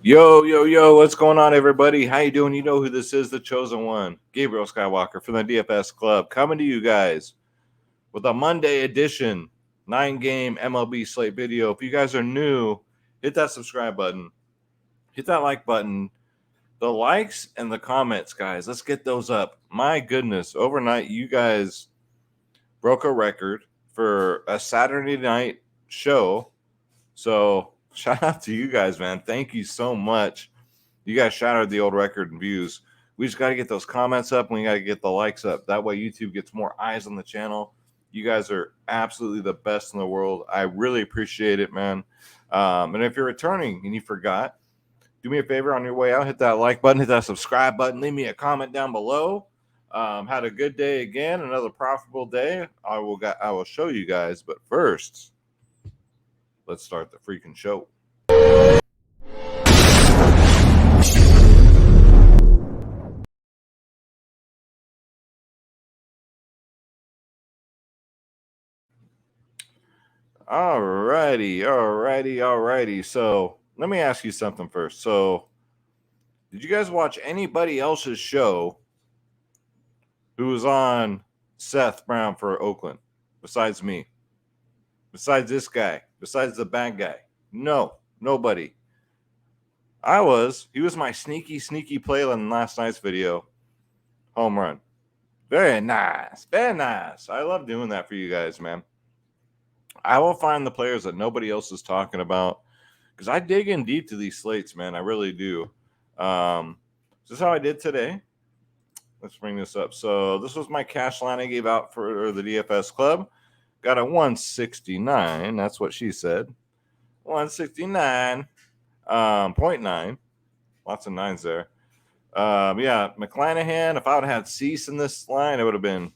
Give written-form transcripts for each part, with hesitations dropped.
Yo, what's going on, everybody? How you doing? You know who this is, the chosen one, Gabriel Skywalker from the DFS Club, coming to you guys with a Monday edition 9-game MLB slate video. If you guys are new, hit that subscribe button, hit that like button, the likes and the comments, guys. Let's get those up. My goodness, overnight, you guys broke a record for a Saturday night show. So, shout out to you guys, man. Thank you so much. You guys shattered the old record in views. We just got to get those comments up and we got to get the likes up. That way, YouTube gets more eyes on the channel. You guys are absolutely the best in the world. I really appreciate it, man. And if you're returning and you forgot, do me a favor on your way out, hit that like button, hit that subscribe button, leave me a comment down below. Had a good day again, another profitable day. I will show you guys, but first, let's start the freaking show. Alrighty. So let me ask you something first. So, did you guys watch anybody else's show who was on Seth Brown for Oakland besides me? Besides this guy? Besides the bad guy? No, nobody. He was my sneaky play in last night's video. Home run. Very nice. I love doing that for you guys, man. I will find the players that nobody else is talking about because I dig in deep to these slates, man. I really do. This is how I did today. Let's bring this up. So this was my cash line I gave out for the DFS club. Got a 169. That's what she said. 169.9. Lots of nines there. Yeah, McClanahan. If I would have had Cease in this line, it would have been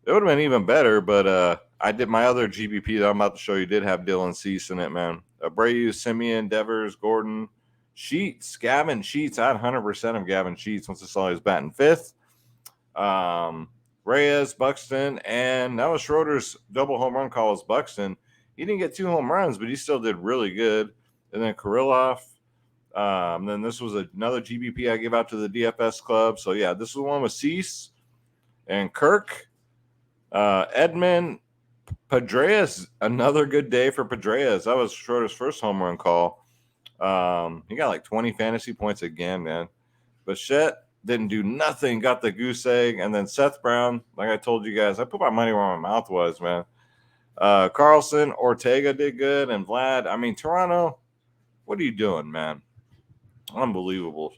even better. But I did my other GBP that I'm about to show you did have Dylan Cease in it, man. Abreu, Simeon, Devers, Gordon, Sheets, Gavin Sheets. I had 100% of Gavin Sheets once I saw he was batting fifth. Reyes, Buxton, and that was Schroeder's double home run call was Buxton. He didn't get 2 home runs, but he still did really good. And then Kirilloff. Then this was another GBP I gave out to the DFS club. So, yeah, this was one with Cease and Kirk. Edmund, Pedreas, another good day for Pedreas. That was Schroeder's first home run call. He got like 20 fantasy points again, man. Bichette didn't do nothing, got the goose egg. And then Seth Brown, like I told you guys, I put my money where my mouth was, man. Carlson, Ortega did good, and Vlad. I mean, Toronto, what are you doing, man? Unbelievable.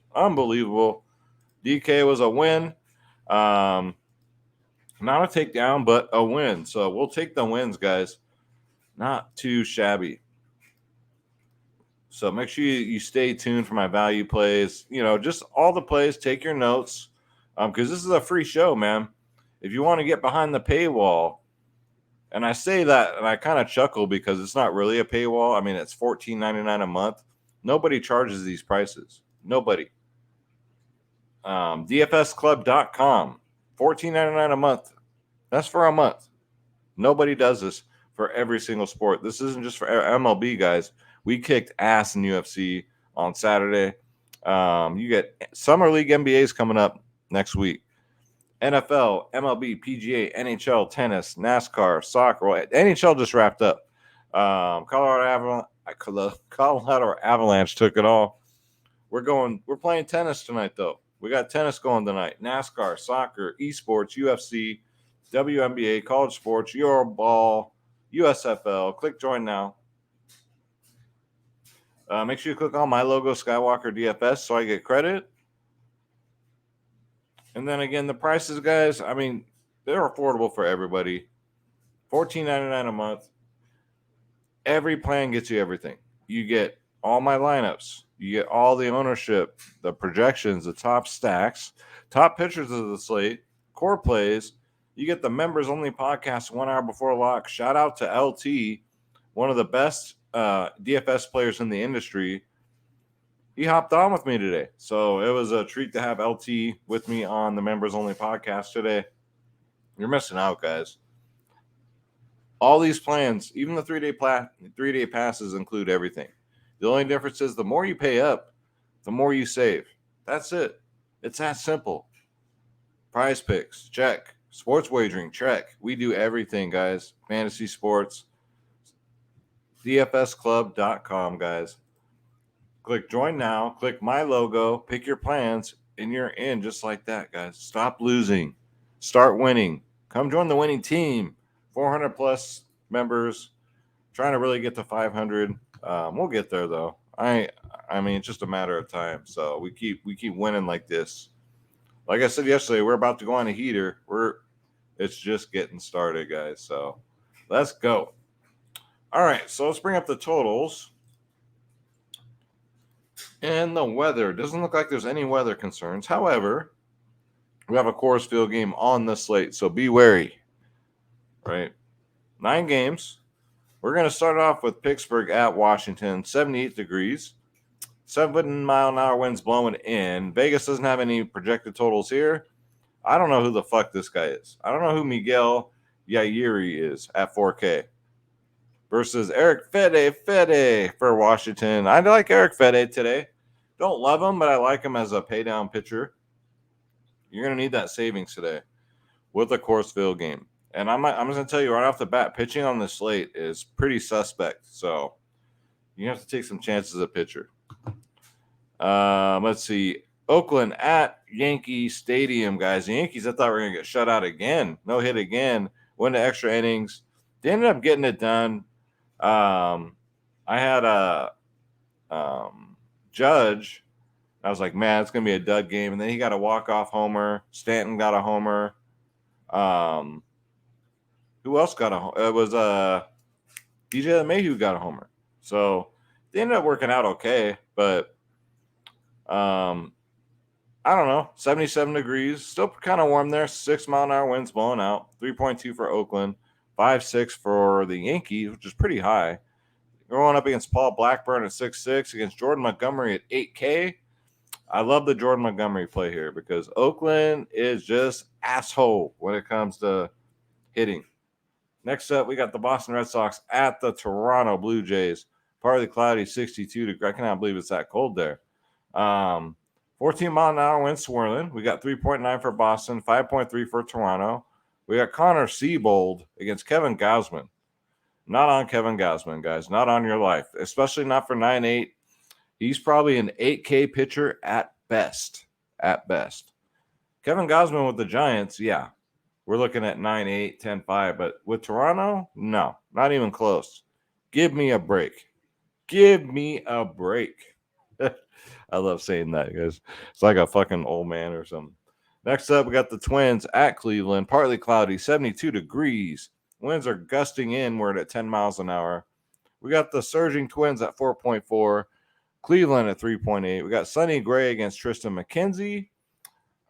DK was a win. Not a takedown, but a win. So we'll take the wins, guys. Not too shabby. So make sure you stay tuned for my value plays. You know, just all the plays. Take your notes because this is a free show, man. If you want to get behind the paywall, and I say that and I kind of chuckle because it's not really a paywall. I mean, it's $14.99 a month. Nobody charges these prices. Nobody. DFSclub.com. $14.99 a month. That's for a month. Nobody does this for every single sport. This isn't just for MLB, guys. We kicked ass in UFC on Saturday. You get Summer League NBA's coming up next week. NFL, MLB, PGA, NHL, tennis, NASCAR, soccer. Well, NHL just wrapped up. Colorado Avalanche took it all. We're playing tennis tonight, though. We got tennis going tonight. NASCAR, soccer, esports, UFC, WNBA, college sports, Euroball, USFL. Click join now. Make sure you click on my logo, Skywalker DFS, so I get credit. And then again, the prices, guys, I mean, they're affordable for everybody. $14.99 a month. Every plan gets you everything. You get all my lineups. You get all the ownership, the projections, the top stacks, top pictures of the slate, core plays. You get the members only podcast 1 hour before lock. Shout out to LT, one of the best DFS players in the industry. He hopped on with me today. So it was a treat to have LT with me on the members only podcast today. You're missing out, guys. All these plans, even the 3-day passes include everything. The only difference is the more you pay up, the more you save. That's it. It's that simple. Prize picks, check. Sports wagering, check. We do everything, guys. Fantasy sports. DFSclub.com, guys. Click join now. Click my logo. Pick your plans, and you're in just like that, guys. Stop losing. Start winning. Come join the winning team. 400 plus members. Trying to really get to 500. We'll get there though. I mean, it's just a matter of time. So we keep winning like this. Like I said yesterday, we're about to go on a heater. It's just getting started, guys. So let's go. All right, so let's bring up the totals. And the weather. Doesn't look like there's any weather concerns. However, we have a Coors Field game on the slate, so be wary. Right? 9 games. We're going to start off with Pittsburgh at Washington, 78 degrees. 7-mile-an-hour winds blowing in. Vegas doesn't have any projected totals here. I don't know who the fuck this guy is. I don't know who Miguel Yairi is at 4K. Versus Eric Fede for Washington. I like Eric Fede today. Don't love him, but I like him as a paydown pitcher. You're going to need that savings today with the Coors Field game. And I'm just going to tell you right off the bat, pitching on the slate is pretty suspect. So you have to take some chances at pitcher. Let's see. Oakland at Yankee Stadium, guys. The Yankees, I thought we were going to get shut out again. No hit again. Went to extra innings. They ended up getting it done. I had a Judge. I was like, man, it's going to be a dud game. And then he got a walk-off homer. Stanton got a homer. Who else got a homer? It was DJ LeMahieu got a homer. So they ended up working out okay. But I don't know. 77 degrees. Still kind of warm there. 6-mile-an-hour winds blowing out. 3.2 for Oakland. 5.6 for the Yankees, which is pretty high. Going up against Paul Blackburn at 6.6, against Jordan Montgomery at 8K. I love the Jordan Montgomery play here because Oakland is just asshole when it comes to hitting. Next up, we got the Boston Red Sox at the Toronto Blue Jays. Partly cloudy, 62 degrees. I cannot believe it's that cold there. 14-mile-an-hour wind swirling. We got 3.9 for Boston, 5.3 for Toronto. We got Connor Seabold against Kevin Gausman. Not on Kevin Gausman, guys. Not on your life, especially not for 9.8. He's probably an 8K pitcher at best. At best. Kevin Gausman with the Giants, yeah. We're looking at 9.8, 10.5. But with Toronto, no. Not even close. Give me a break. Give me a break. I love saying that, guys. It's like a fucking old man or something. Next up, we got the Twins at Cleveland. Partly cloudy, 72 degrees. Winds are gusting inward at 10 miles an hour. We got the surging Twins at 4.4. Cleveland at 3.8. We got Sonny Gray against Tristan McKenzie.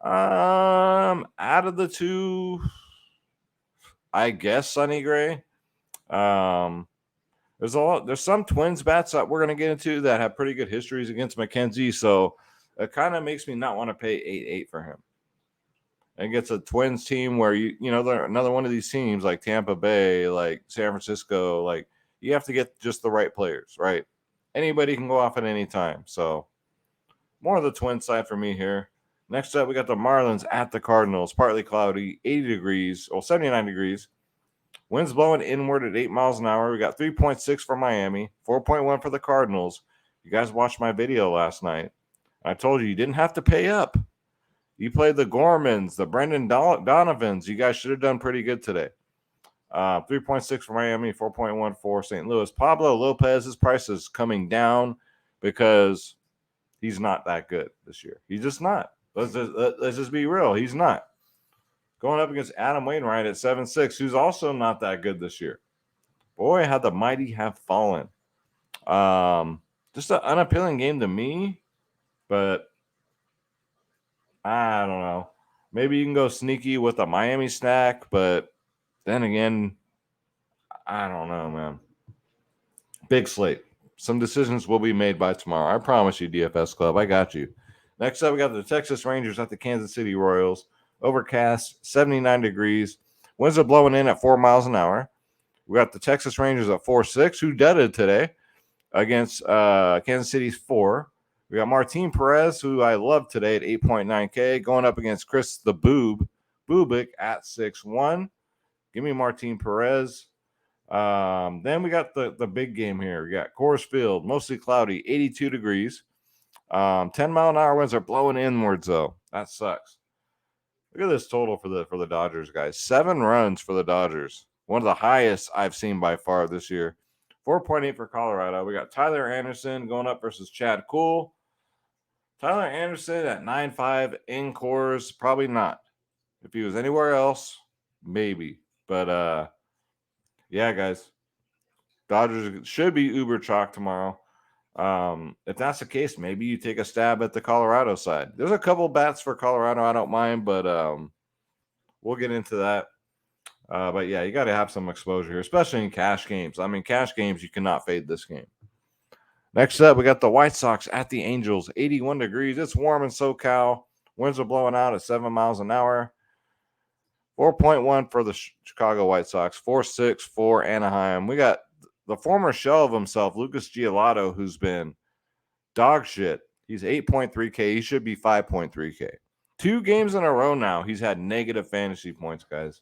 Out of the two, I guess Sonny Gray. There's some Twins bats that we're going to get into that have pretty good histories against McKenzie, so it kind of makes me not want to pay 8.8 for him. And gets a Twins team where you know they're another one of these teams like Tampa Bay, like San Francisco, like you have to get just the right players, right? Anybody can go off at any time. So more of the Twins side for me here. Next up, we got the Marlins at the Cardinals. Partly cloudy, 80 degrees, 79 degrees. Winds blowing inward at 8 miles an hour. We got 3.6 for Miami, 4.1 for the Cardinals. You guys watched my video last night. I told you didn't have to pay up. You played the Gormans, the Brendan Donovans. You guys should have done pretty good today. 3.6 for Miami, 4.1 for St. Louis. Pablo Lopez's price is coming down because he's not that good this year. He's just not. Let's just be real. He's not. Going up against Adam Wainwright at 7.6, who's also not that good this year. Boy, how the mighty have fallen. Just an unappealing game to me, but I don't know. Maybe you can go sneaky with a Miami stack, but then again, I don't know, man. Big slate. Some decisions will be made by tomorrow. I promise you, DFS Club. I got you. Next up, we got the Texas Rangers at the Kansas City Royals. Overcast, 79 degrees. Winds are blowing in at 4 miles an hour. We got the Texas Rangers at 4.6, who dudded today. against Kansas City's 4. We got Martin Perez, who I love today at 8.9K, going up against Chris the Bubik at 6-1. Give me Martin Perez. Then we got the big game here. We got Coors Field, mostly cloudy, 82 degrees. 10-mile-an-hour winds are blowing inwards, though. That sucks. Look at this total for the Dodgers, guys. 7 runs for the Dodgers. One of the highest I've seen by far this year. 4.8 for Colorado. We got Tyler Anderson going up versus Chad Kuhl. Tyler Anderson at 9.5 in Coors, probably not. If he was anywhere else, maybe. But yeah, guys. Dodgers should be uber chalk tomorrow. If that's the case, maybe you take a stab at the Colorado side. There's a couple bats for Colorado I don't mind, but we'll get into that. But yeah, you got to have some exposure here, especially in cash games. I mean, cash games, you cannot fade this game. Next up, we got the White Sox at the Angels, 81 degrees. It's warm in SoCal. Winds are blowing out at 7 miles an hour. 4.1 for the Chicago White Sox, 4.6 for Anaheim. We got the former shell of himself, Lucas Giolito, who's been dog shit. He's 8.3K. He should be 5.3K. 2 games in a row now, he's had negative fantasy points, guys.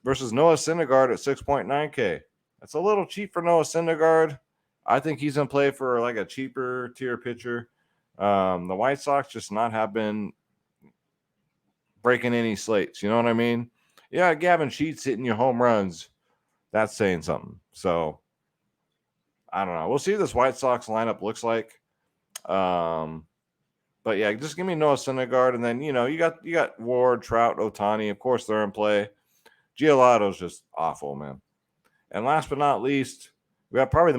Versus Noah Syndergaard at 6.9K. That's a little cheap for Noah Syndergaard. I think he's in play for like a cheaper tier pitcher. The White Sox just not have been breaking any slates. You know what I mean? Yeah, Gavin Sheets hitting you home runs. That's saying something. So, I don't know. We'll see what this White Sox lineup looks like. But yeah, just give me Noah Syndergaard. And then, you got Ward, Trout, Ohtani. Of course, they're in play. Giolito's just awful, man. And last but not least, we got probably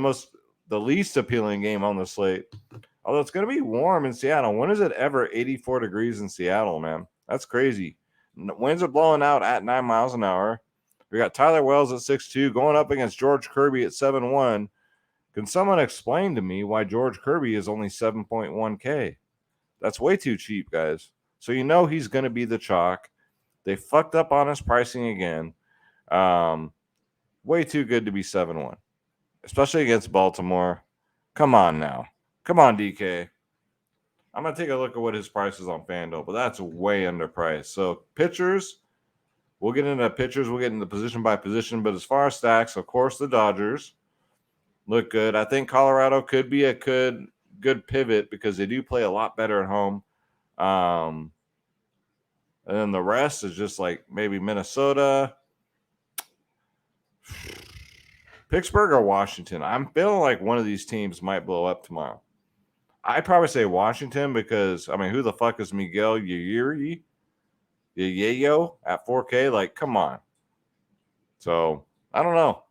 the least appealing game on the slate. Although it's going to be warm in Seattle. When is it ever 84 degrees in Seattle, man? That's crazy. Winds are blowing out at 9 miles an hour. We got Tyler Wells at 6.2 going up against George Kirby at 7.1. Can someone explain to me why George Kirby is only 7.1K? That's way too cheap, guys. So he's going to be the chalk. They fucked up on his pricing again. Way too good to be 7-1. Especially against Baltimore. Come on now. Come on, DK. I'm going to take a look at what his price is on FanDuel, but that's way underpriced. So pitchers, we'll get into pitchers. We'll get into position by position. But as far as stacks, of course, the Dodgers look good. I think Colorado could be a good pivot because they do play a lot better at home. And then the rest is just like maybe Minnesota, Pittsburgh, or Washington. I'm feeling like one of these teams might blow up tomorrow. I'd probably say Washington because, I mean, who the fuck is Miguel Yayo at 4K? Like, come on. So, I don't know.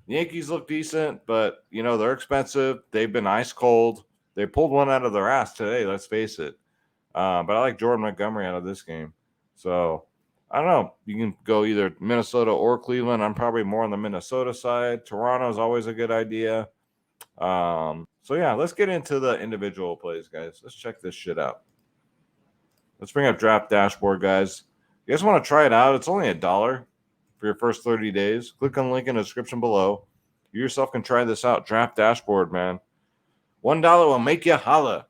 Yankees look decent, but, they're expensive. They've been ice cold. They pulled one out of their ass today, let's face it. But I like Jordan Montgomery out of this game. So, I don't know. You can go either Minnesota or Cleveland. I'm probably more on the Minnesota side. Toronto is always a good idea. So, yeah, let's get into the individual plays, guys. Let's check this shit out. Let's bring up Draft Dashboard, guys. You guys want to try it out? It's only $1 for your first 30 days. Click on the link in the description below. You yourself can try this out. Draft Dashboard, man. $1 will make you holla.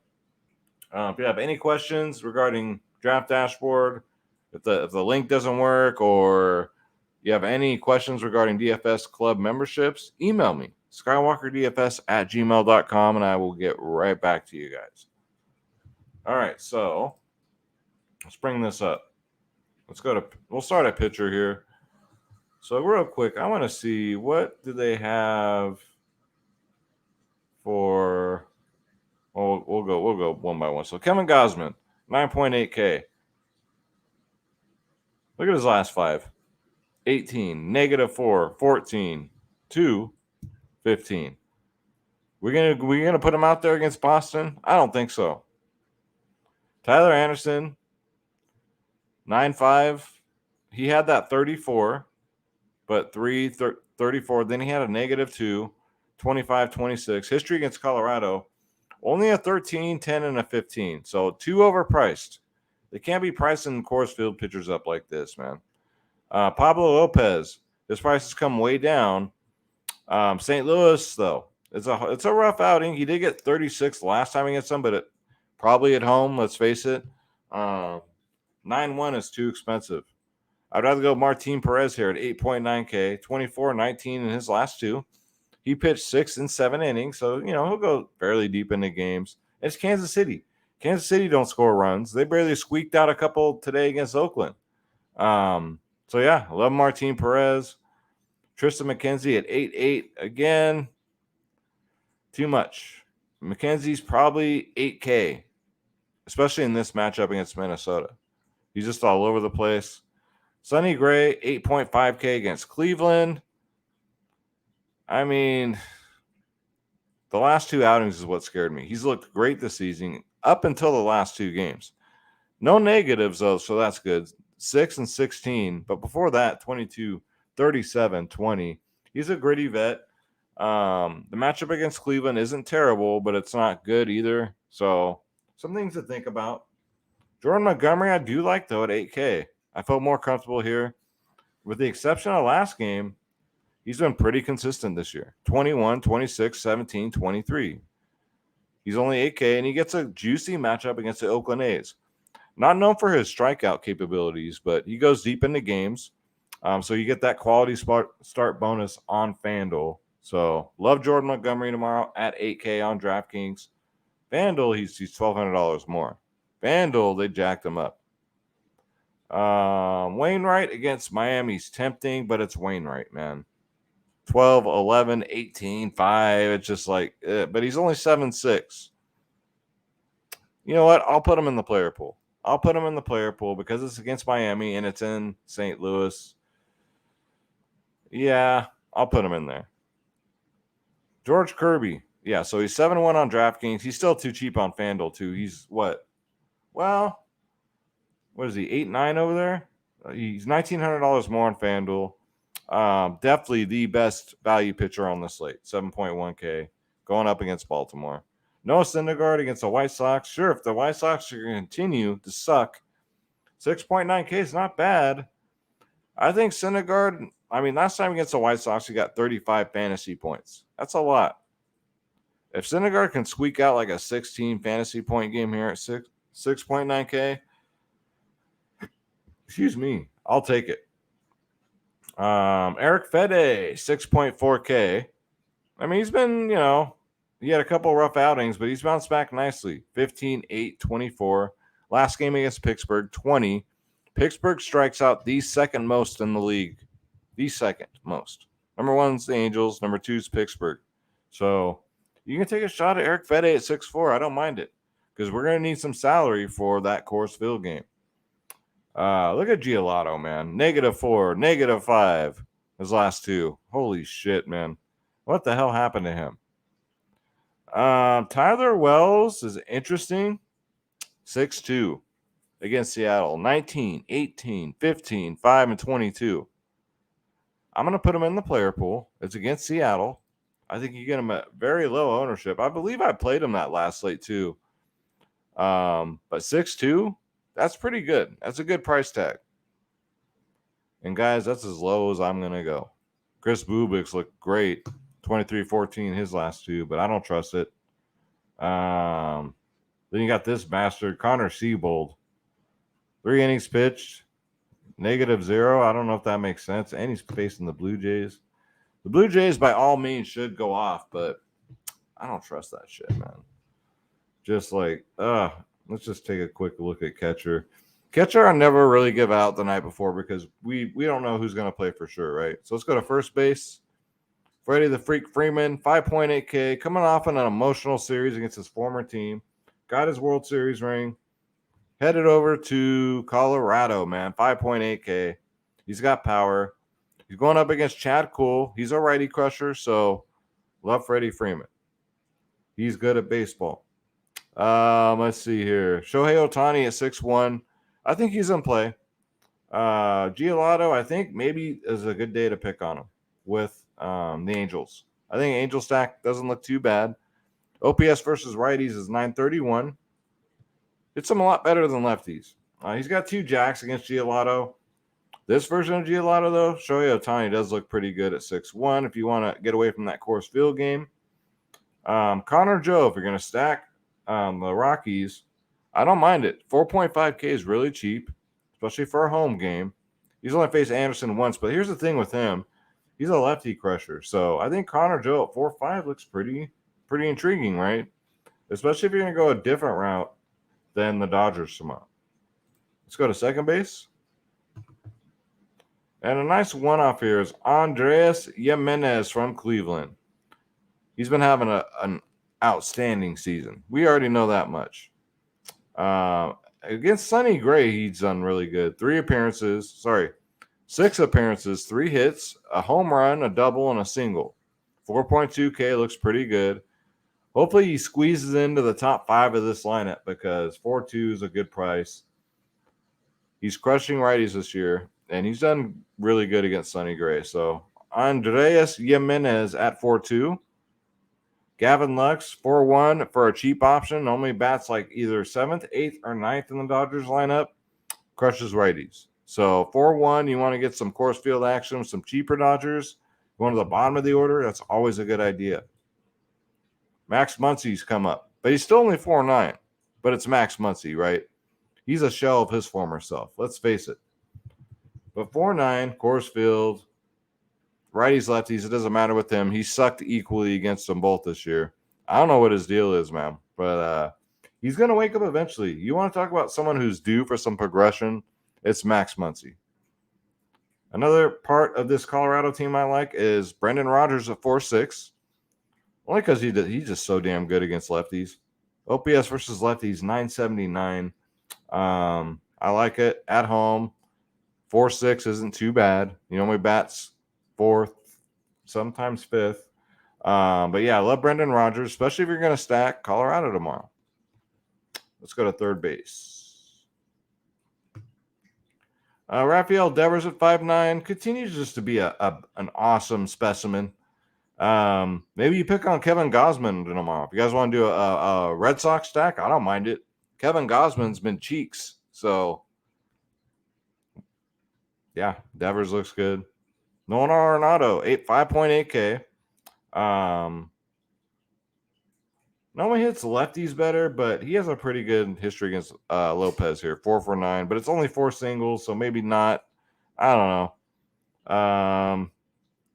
If you have any questions regarding Draft Dashboard, if the link doesn't work, or you have any questions regarding DFS club memberships, email me, skywalkerdfs@gmail.com, and I will get right back to you guys. All right, so let's bring this up. We'll start at pitcher here. So real quick, I want to see what do they have for. Well, we'll go one by one. So Kevin Gausman, 9.8K. Look at his last 5. 18, -4, 14, 2, 15. We're gonna put him out there against Boston? I don't think so. Tyler Anderson, 9.5. He had that 34, but 34. Then he had a -2, 25, 26. History against Colorado, only a 13, 10, and a 15. So 2 overpriced. They can't be pricing Coors Field pitchers up like this, man. Pablo Lopez, his prices come way down. St. Louis, though, It's a rough outing. He did get 36 last time against them, but probably at home, let's face it. 9-1 is too expensive. I'd rather go Martin Perez here at 8.9K, 24-19 in his last two. He pitched 6 and 7 innings, so he'll go fairly deep into games. It's Kansas City. Kansas City don't score runs. They barely squeaked out a couple today against Oakland. So yeah, I love Martin Perez. Tristan McKenzie at 8.8 again. Too much. McKenzie's probably 8K, especially in this matchup against Minnesota. He's just all over the place. Sonny Gray, 8.5K against Cleveland. I mean, the last two outings is what scared me. He's looked great this season up until the last two games. No negatives, though, so that's good. 6 and 16, but before that, 22, 37, 20. He's a gritty vet. The matchup against Cleveland isn't terrible, but it's not good either. So some things to think about. Jordan Montgomery, I do like, though, at 8K. I felt more comfortable here. With the exception of last game, he's been pretty consistent this year. 21, 26, 17, 23. He's only 8K, and he gets a juicy matchup against the Oakland A's. Not known for his strikeout capabilities, but he goes deep into games. So you get that quality start bonus on FanDuel. So love Jordan Montgomery tomorrow at 8K on DraftKings. FanDuel, he's $1,200 more. FanDuel, they jacked him up. Wainwright against Miami's tempting, but it's Wainwright, man. 12, 11, 18, 5. It's just like, but he's only 7.6. You know what? I'll put him in the player pool. Because it's against Miami and it's in St. Louis. Yeah, I'll put him in there. George Kirby. Yeah, so he's 7-1 on DraftKings. He's still too cheap on FanDuel, too. He's what? Well, what is he, 8-9 over there? He's $1,900 more on FanDuel. Definitely the best value pitcher on the slate, 7.1K, going up against Baltimore. Noah Syndergaard against the White Sox. Sure, if the White Sox are going to continue to suck, 6.9K is not bad. I think Syndergaard, last time against the White Sox, he got 35 fantasy points. That's a lot. If Syndergaard can squeak out like a 16 fantasy point game here at 6.9K, excuse me, I'll take it. Eric Fede, 6.4K. He's been, he had a couple rough outings, but he's bounced back nicely. 15, 8, 24. Last game against Pittsburgh, 20. Pittsburgh strikes out the second most in the league. The second most. Number one's the Angels. Number two's Pittsburgh. So you can take a shot at Eric Fede at 6.4. I don't mind it because we're going to need some salary for that Coors Field game. Look at Giolotto, man. -4, -5. His last two. Holy shit, man. What the hell happened to him? Tyler Wells is interesting. 6-2 against Seattle. 19, 18, 15, 5, and 22. I'm going to put him in the player pool. It's against Seattle. I think you get him at very low ownership. I believe I played him that last slate too. But 6-2, that's pretty good. That's a good price tag. And guys, that's as low as I'm going to go. Chris Bubik's looked great. 23-14 his last two, but I don't trust it. Then you got this bastard, Connor Siebold. 3 innings pitched, -0. I don't know if that makes sense. And he's facing the Blue Jays. The Blue Jays, by all means, should go off, but I don't trust that shit, man. Just like, let's just take a quick look at catcher. Catcher, I never really give out the night before because we don't know who's going to play for sure, right? So let's go to first base. Freddie the Freak Freeman, 5.8K, coming off an emotional series against his former team. Got his World Series ring. Headed over to Colorado, man, 5.8K. He's got power. He's going up against Chad Kuhl. He's a righty crusher, so love Freddie Freeman. He's good at baseball. Let's see here. Shohei Ohtani at 6-1. I think he's in play. Giolotto, I think maybe is a good day to pick on him with the Angels. I think Angel stack doesn't look too bad. OPS versus righties is 931. It's him a lot better than lefties. He's got 2 jacks against Giolotto. This version of Giolotto, though, Shohei Ohtani does look pretty good at 6-1 if you want to get away from that Coors Field game. Connor Joe, if you're going to stack the Rockies, I don't mind it. 4.5K is really cheap, especially for a home game. He's only faced Anderson once, but here's the thing with him. He's a lefty crusher. So I think Connor Joe at 4.5 looks pretty intriguing, right? Especially if you're going to go a different route than the Dodgers tomorrow. Let's go to second base. And a nice one-off here is Andres Jimenez from Cleveland. He's been having an outstanding season. We already know that much. Against Sonny Gray, he's done really good. 6 appearances, 3 hits, a home run, a double, and a single. 4.2K looks pretty good. Hopefully he squeezes into the top 5 of this lineup because 4.2 is a good price. He's crushing righties this year, and he's done really good against Sonny Gray. So Andres Jimenez at 4.2. Gavin Lux, 4.1 for a cheap option. Normally bats like either 7th, 8th, or 9th in the Dodgers lineup. Crushes righties. So 4.1, you want to get some course field action, some cheaper Dodgers. Going to the bottom of the order, that's always a good idea. Max Muncy's come up, but he's still only 4.9. But it's Max Muncy, right? He's a shell of his former self. Let's face it. But 4.9, course field, righties, lefties, it doesn't matter with him. He sucked equally against them both this year. I don't know what his deal is, man. But he's going to wake up eventually. You want to talk about someone who's due for some progression? It's Max Muncy. Another part of this Colorado team I like is Brendan Rodgers at 4.6. Only because he's just so damn good against lefties. OPS versus lefties, 979. I like it. At home, 4.6 isn't too bad. He only bats 4th, sometimes 5th. But yeah, I love Brendan Rodgers, especially if you're going to stack Colorado tomorrow. Let's go to third base. Rafael Devers at 5.9 continues just to be an awesome specimen. Maybe you pick on Kevin Gausman tomorrow. If you guys want to do a Red Sox stack, I don't mind it. Kevin Gausman's been cheeks. So, yeah, Devers looks good. Nolan Arenado, 5.8K. Normally hits lefties better, but he has a pretty good history against Lopez here. 4.49, but it's only 4 singles, so maybe not. I don't know.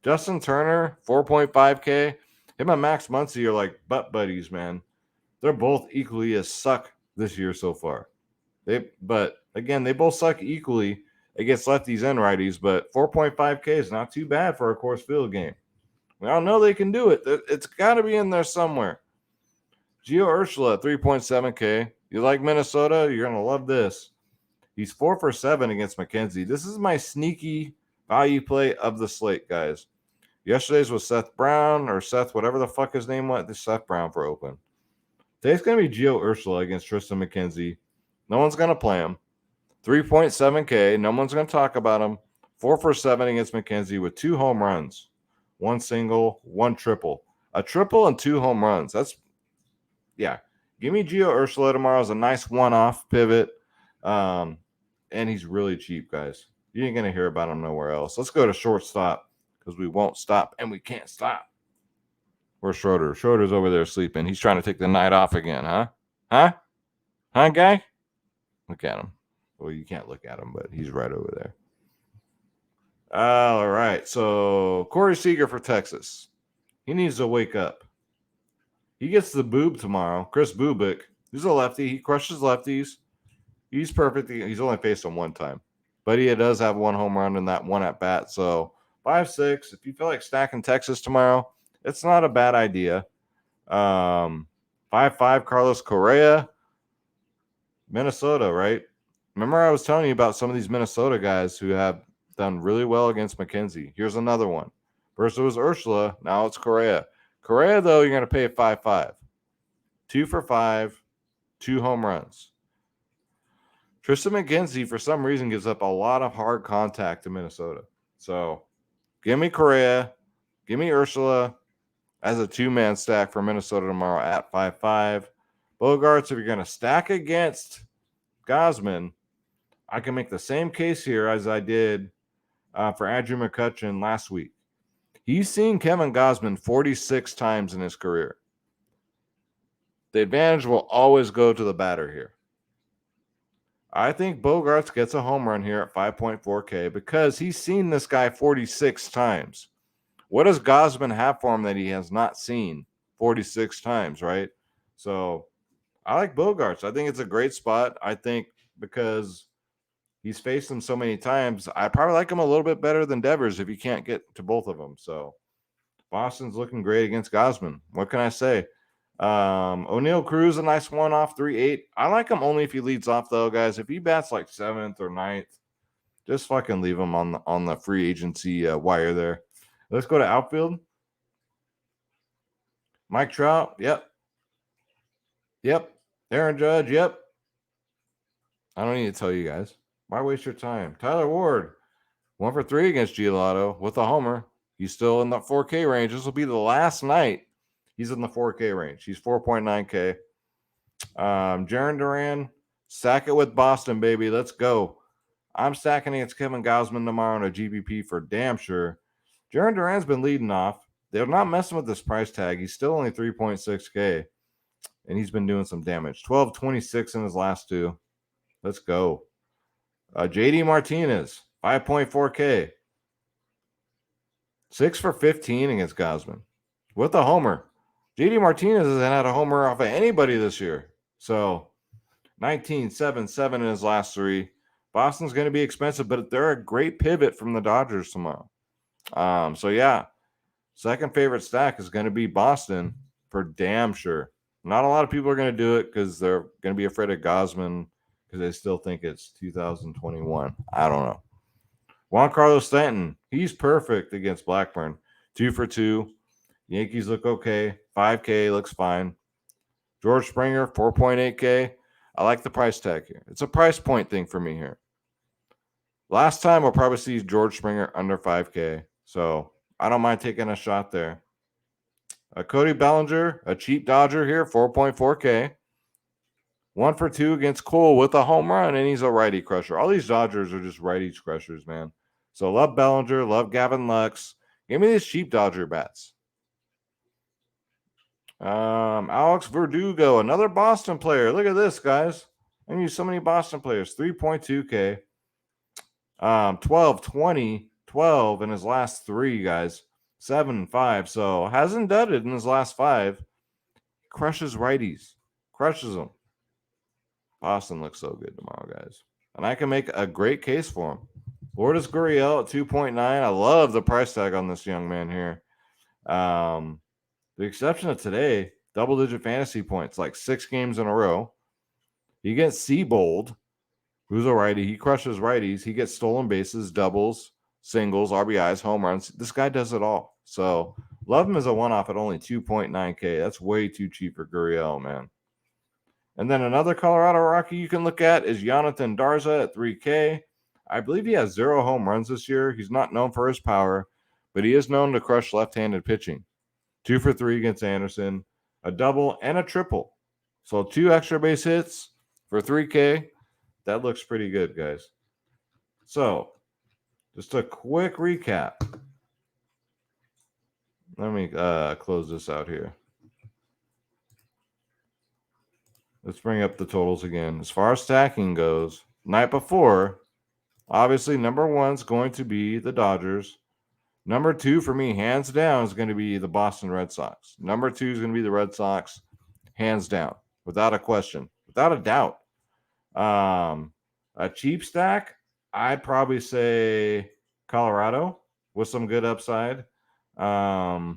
Justin Turner, 4.5K. Him and Max Muncy are like butt buddies, man. They're both equally as suck this year so far. But again, they both suck equally against lefties and righties, but 4.5K is not too bad for a course field game. We all know they can do it. It's got to be in there somewhere. Gio Urshela, 3.7K. You like Minnesota? You're going to love this. He's 4 for 7 against McKenzie. This is my sneaky value play of the slate, guys. Yesterday's was Seth Brown, or Seth, whatever the fuck his name was. This Seth Brown for open. Today's going to be Gio Urshela against Tristan McKenzie. No one's going to play him. 3.7K. No one's going to talk about him. 4 for 7 against McKenzie with 2 home runs. 1 single, 1 triple. A triple and 2 home runs. Yeah. Give me Gio Urshela tomorrow as a nice one-off pivot. And he's really cheap, guys. You ain't going to hear about him nowhere else. Let's go to shortstop because we won't stop and we can't stop. Where's Schroeder? Schroeder's over there sleeping. He's trying to take the night off again, huh? Huh, guy? Look at him. Well, you can't look at him, but he's right over there. All right. So Corey Seager for Texas. He needs to wake up. He gets the boob tomorrow. Chris Bubik. He's a lefty. He crushes lefties. He's perfect. He's only faced him one time. But he does have 1 home run in that one at bat. So 5.6. If you feel like stacking Texas tomorrow, it's not a bad idea. 5.5 Carlos Correa. Minnesota, right? Remember I was telling you about some of these Minnesota guys who have done really well against McKenzie. Here's another one. First it was Urshela. Now it's Correa. Correa, though, you're going to pay at 5.5. 2 for 5. 2 home runs. Tristan McKenzie, for some reason, gives up a lot of hard contact to Minnesota. So give me Correa. Give me Urshela as a 2-man stack for Minnesota tomorrow at 5.5. Bogarts, if you're going to stack against Gausman, I can make the same case here as I did for Andrew McCutchen last week. He's seen Kevin Gausman 46 times in his career. the advantage will always go to the batter here. I think Bogarts gets a home run here at 5.4K because he's seen this guy 46 times. What does Gausman have for him that he has not seen 46 times, right? So I like Bogarts. I think it's a great spot. I think because he's faced him so many times, I probably like him a little bit better than Devers if you can't get to both of them. So Boston's looking great against Gausman. What can I say? O'Neal Cruz, a nice one off 3.8. I like him only if he leads off, though, guys. If he bats like 7th or 9th, just fucking leave him on the free agency wire there. Let's go to outfield. Mike Trout, yep. Aaron Judge, yep. I don't need to tell you guys. Why waste your time? Tyler Ward, 1 for 3 against Giolito with a homer. He's still in the 4K range. This will be the last night he's in the 4K range. He's 4.9K. Jarren Duran, stack it with Boston, baby. Let's go. I'm stacking against Kevin Gausman tomorrow on a GPP for damn sure. Jarren Duran's been leading off. They're not messing with this price tag. He's still only 3.6K, and he's been doing some damage. 12.26 in his last 2. Let's go. JD Martinez, 5.4K. 6 for 15 against Gausman with a homer. JD Martinez hasn't had a homer off of anybody this year. So 19, 7, 7 in his last 3. Boston's going to be expensive, but they're a great pivot from the Dodgers tomorrow. So yeah, second favorite stack is going to be Boston for damn sure. Not a lot of people are going to do it because they're going to be afraid of Gausman because they still think it's 2021. I don't know. Juan Carlos Stanton, he's perfect against Blackburn. 2 for 2. Yankees look okay. 5K looks fine. George Springer, 4.8K. I like the price tag here. It's a price point thing for me here. Last time we'll probably see George Springer under 5K. So I don't mind taking a shot there. Cody Bellinger, a cheap Dodger here, 4.4K. 1 for 2 against Cole with a home run, and he's a righty crusher. All these Dodgers are just righty crushers, man. So love Bellinger, love Gavin Lux. Give me these cheap Dodger bats. Alex Verdugo, another Boston player. Look at this, guys. I use so many Boston players. 3.2K. 12, 20, 12 in his last 3, guys. 7, 5. So hasn't done it in his last 5. Crushes righties. Crushes them. Boston looks so good tomorrow, guys. And I can make a great case for him. Lourdes Gurriel at 2.9. I love the price tag on this young man here. The exception of today, double-digit fantasy points, like 6 games in a row. He gets Seabold, who's a righty. He crushes righties. He gets stolen bases, doubles, singles, RBIs, home runs. This guy does it all. So love him as a one-off at only 2.9K. That's way too cheap for Gurriel, man. And then another Colorado Rocky you can look at is Jonathan Darza at 3K. I believe he has 0 home runs this year. He's not known for his power, but he is known to crush left-handed pitching. 2 for 3 against Anderson, a double and a triple. So 2 extra base hits for 3K. That looks pretty good, guys. So just a quick recap. Let me close this out here. Let's bring up the totals again. As far as stacking goes, night before, obviously number 1 is going to be the Dodgers. Number 2 for me, hands down, is going to be the Boston Red Sox. Number 2 is going to be the Red Sox, hands down, without a question, without a doubt. A cheap stack, I'd probably say Colorado with some good upside. Yeah,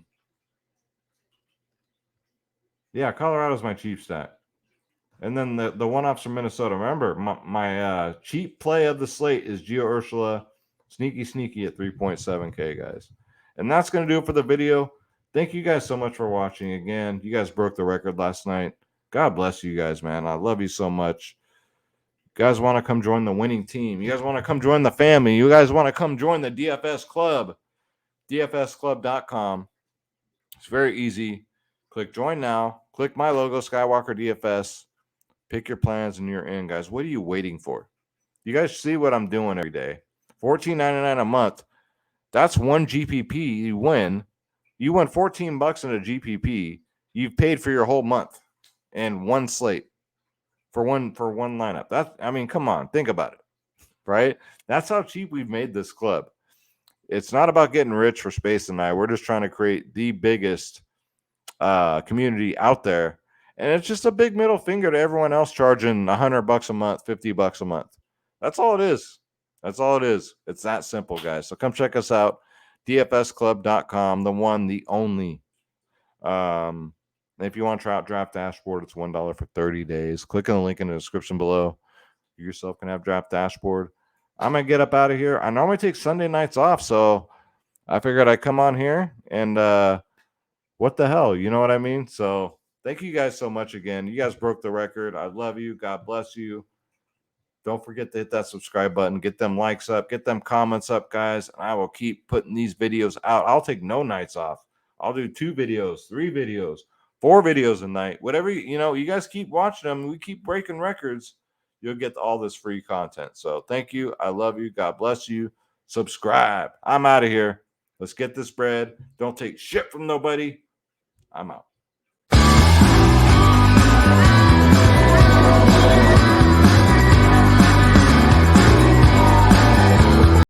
Colorado's my cheap stack. And then the one-offs from Minnesota. Remember, my cheap play of the slate is Gio Urshela, sneaky at 3.7K, guys. And that's going to do it for the video. Thank you guys so much for watching. Again, you guys broke the record last night. God bless you guys, man. I love you so much. You guys want to come join the winning team. You guys want to come join the family. You guys want to come join the DFS Club. DFSclub.com. It's very easy. Click join now. Click my logo, Skywalker DFS. Pick your plans and you're in, guys. What are you waiting for? You guys see what I'm doing every day. $14.99 a month. That's 1 GPP you win. You win $14 in a GPP. You've paid for your whole month. and one slate for one lineup. That, I mean, come on, think about it, right? That's how cheap we've made this club. It's not about getting rich for Space and I. We're just trying to create the biggest community out there, and it's just a big middle finger to everyone else charging $100 a month, $50 a month. That's all it is. That's all it is. It's that simple, guys. So come check us out, dfsclub.com, the one, the only. If you want to try out Draft Dashboard, it's $1 for 30 days. Click on the link in the description below. You yourself can have Draft Dashboard. I'm going to get up out of here. I normally take Sunday nights off, so I figured I'd come on here and what the hell? You know what I mean? So thank you guys so much again. You guys broke the record. I love you. God bless you. Don't forget to hit that subscribe button. Get them likes up. Get them comments up, guys. And I will keep putting these videos out. I'll take no nights off. I'll do 2 videos, 3 videos, 4 videos a night. Whatever, you guys keep watching them. We keep breaking records. You'll get all this free content. So thank you. I love you. God bless you. Subscribe. I'm out of here. Let's get this bread. Don't take shit from nobody. I'm out.